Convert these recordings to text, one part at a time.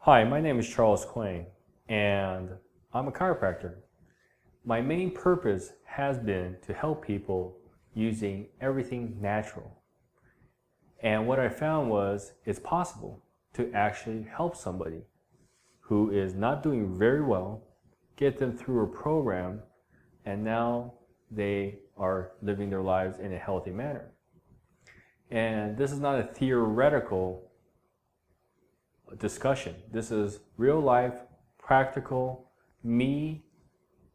Hi, my name is Charles Quang, and I'm a chiropractor. My main purpose has been to help people using everything natural. And what I found was it's possible to actually help somebody who is not doing very well, get them through a program, and now they are living their lives in a healthy manner. And this is not a theoretical discussion. This is real life, practical, me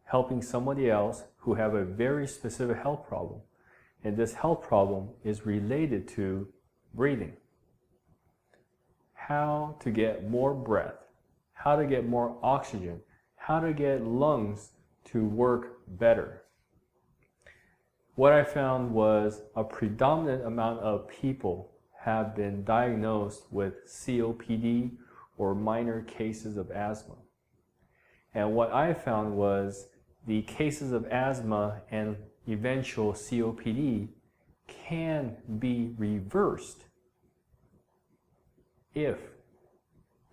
helping somebody else who have a very specific health problem. And this health problem is related to breathing. How to get more breath, how to get more oxygen, how to get lungs to work better. What I found was a predominant amount of people have been diagnosed with COPD or minor cases of asthma. And what I found was the cases of asthma and eventual COPD can be reversed if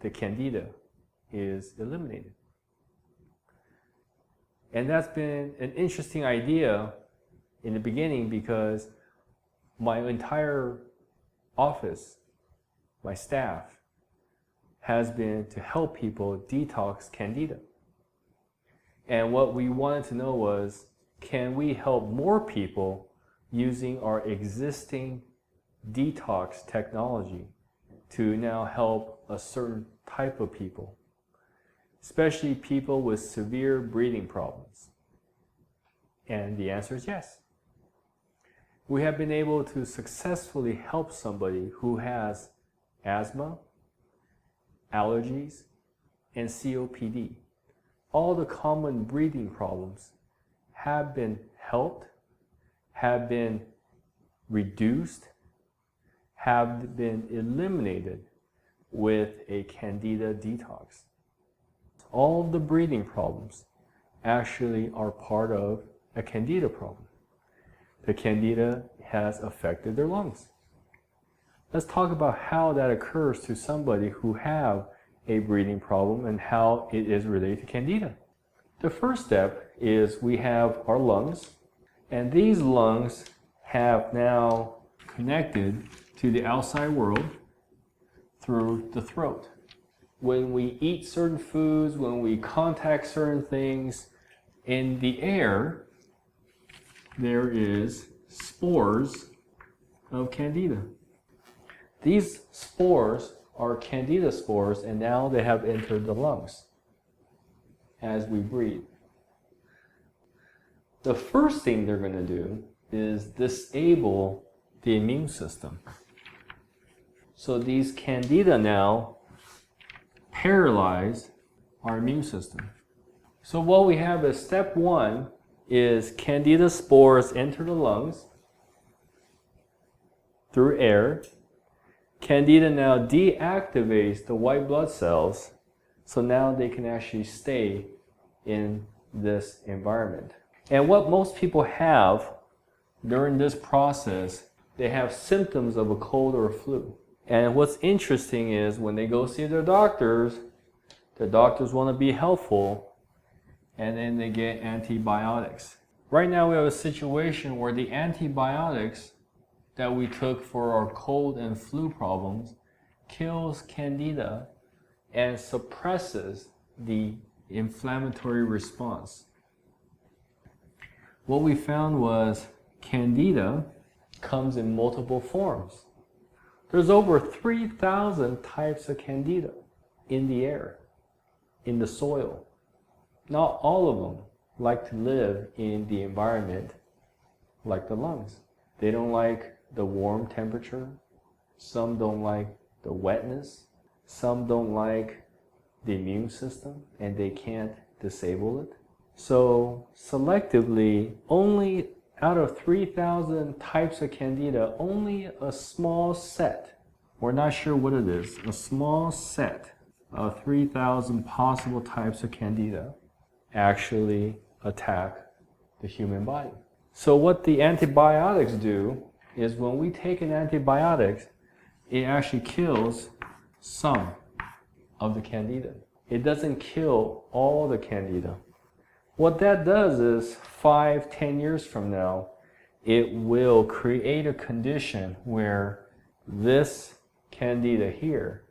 the candida is eliminated. And that's been an interesting idea in the beginning because my entire office, my staff, has been to help people detox candida. And what we wanted to know was, can we help more people using our existing detox technology to now help a certain type of people, especially people with severe breathing problems? And the answer is yes. We have been able to successfully help somebody who has asthma, allergies, and COPD. All the common breathing problems have been helped, have been reduced, have been eliminated with a candida detox. All the breathing problems actually are part of a candida problem. The candida has affected their lungs. Let's talk about how that occurs to somebody who have a breathing problem and how it is related to candida. The first step is we have our lungs, and these lungs have now connected to the outside world through the throat. When we eat certain foods, when we contact certain things in the air, there is spores of candida. These spores are candida spores, and now they have entered the lungs as we breathe. The first thing they're going to do is disable the immune system. So these candida now paralyze our immune system. So what we have is step one is candida spores enter the lungs through air. Candida now deactivates the white blood cells, so now they can actually stay in this environment. And what most people have during this process, they have symptoms of a cold or a flu. And what's interesting is when they go see their doctors, the doctors want to be helpful, and then they get antibiotics. Right now we have a situation where the antibiotics that we took for our cold and flu problems kills candida and suppresses the inflammatory response. What we found was candida comes in multiple forms. There's over 3,000 types of candida in the air, in the soil. Not all of them like to live in the environment like the lungs. They don't like the warm temperature. Some don't like the wetness. Some don't like the immune system and they can't disable it. So selectively, only out of 3,000 types of candida, only a small set, we're not sure what it is, a small set of 3,000 possible types of candida actually attack the human body. So what the antibiotics do is when we take an antibiotic, it actually kills some of the candida. It doesn't kill all the candida. What that does is 5-10 years from now, it will create a condition where this candida here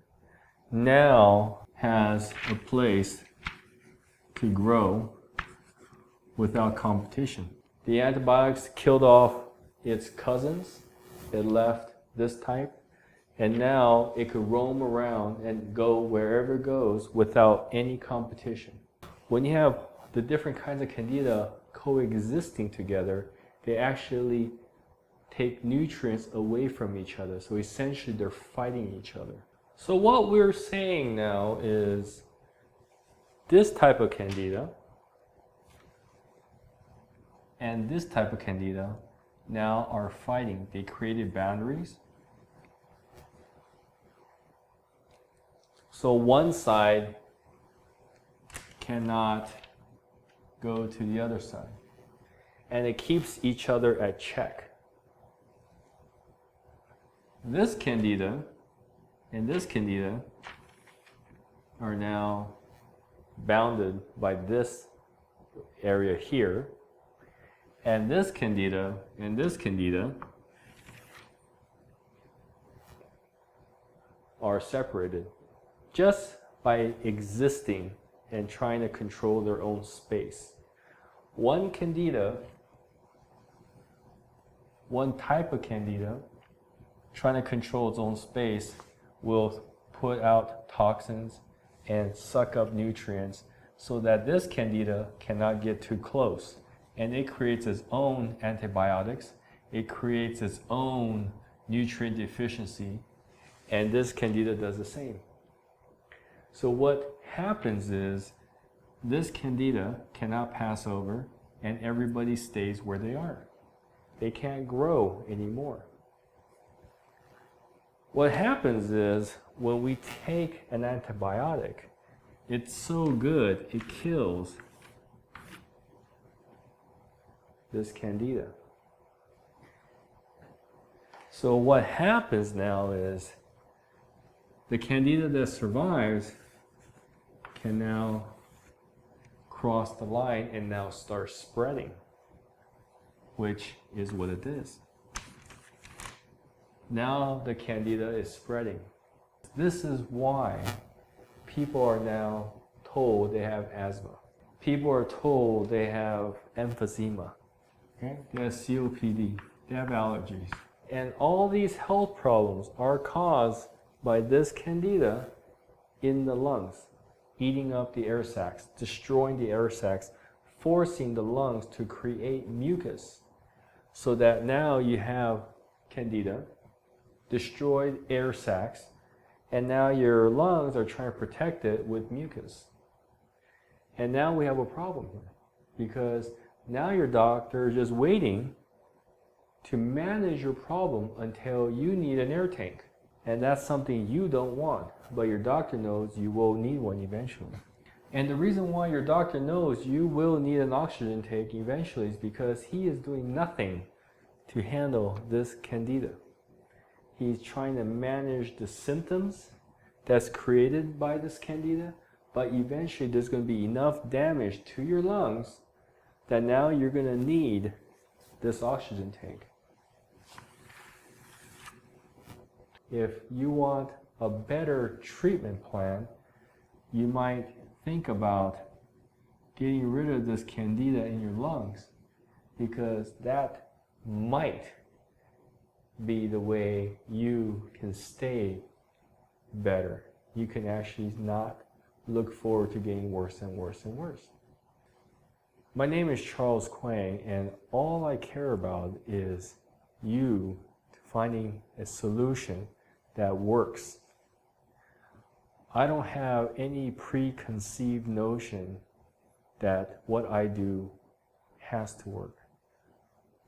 now has a place to grow without competition. The antibiotics killed off its cousins. It left this type, and now it could roam around and go wherever it goes without any competition. When you have the different kinds of candida coexisting together, they actually take nutrients away from each other. So essentially they're fighting each other. So what we're saying now is this type of candida and this type of candida now are fighting. They created boundaries. So one side cannot go to the other side. And it keeps each other at check. This candida and this candida are now bounded by this area here. And this candida and this candida are separated just by existing and trying to control their own space. One candida, one type of candida, trying to control its own space will put out toxins and suck up nutrients so that this candida cannot get too close. And it creates its own antibiotics, it creates its own nutrient deficiency, and this candida does the same. So what happens is this candida cannot pass over and everybody stays where they are. They can't grow anymore. What happens is when we take an antibiotic, it's so good it kills this candida. So what happens now is the candida that survives can now cross the line and now start spreading, which is what it is. Now the candida is spreading. This is why people are now told they have asthma. People are told they have emphysema. Okay? They have COPD. They have allergies. And all these health problems are caused by this candida in the lungs, eating up the air sacs, destroying the air sacs, forcing the lungs to create mucus, so that now you have candida, destroyed air sacs, and now your lungs are trying to protect it with mucus. And now we have a problem here, because now your doctor is just waiting to manage your problem until you need an air tank. And that's something you don't want, but your doctor knows you will need one eventually. And the reason why your doctor knows you will need an oxygen tank eventually is because he is doing nothing to handle this candida. He's trying to manage the symptoms that's created by this candida, but eventually there's going to be enough damage to your lungs that now you're going to need this oxygen tank. If you want a better treatment plan, you might think about getting rid of this candida in your lungs, because that might be the way you can stay better. You can actually not look forward to getting worse and worse and worse. My name is Charles Kwang, and all I care about is you finding a solution that works. I don't have any preconceived notion that what I do has to work.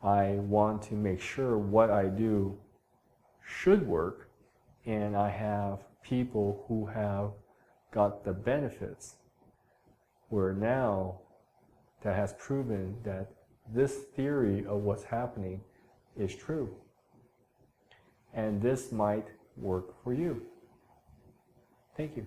I want to make sure what I do should work, and I have people who have got the benefits, where now that has proven that this theory of what's happening is true. And this might work for you. Thank you.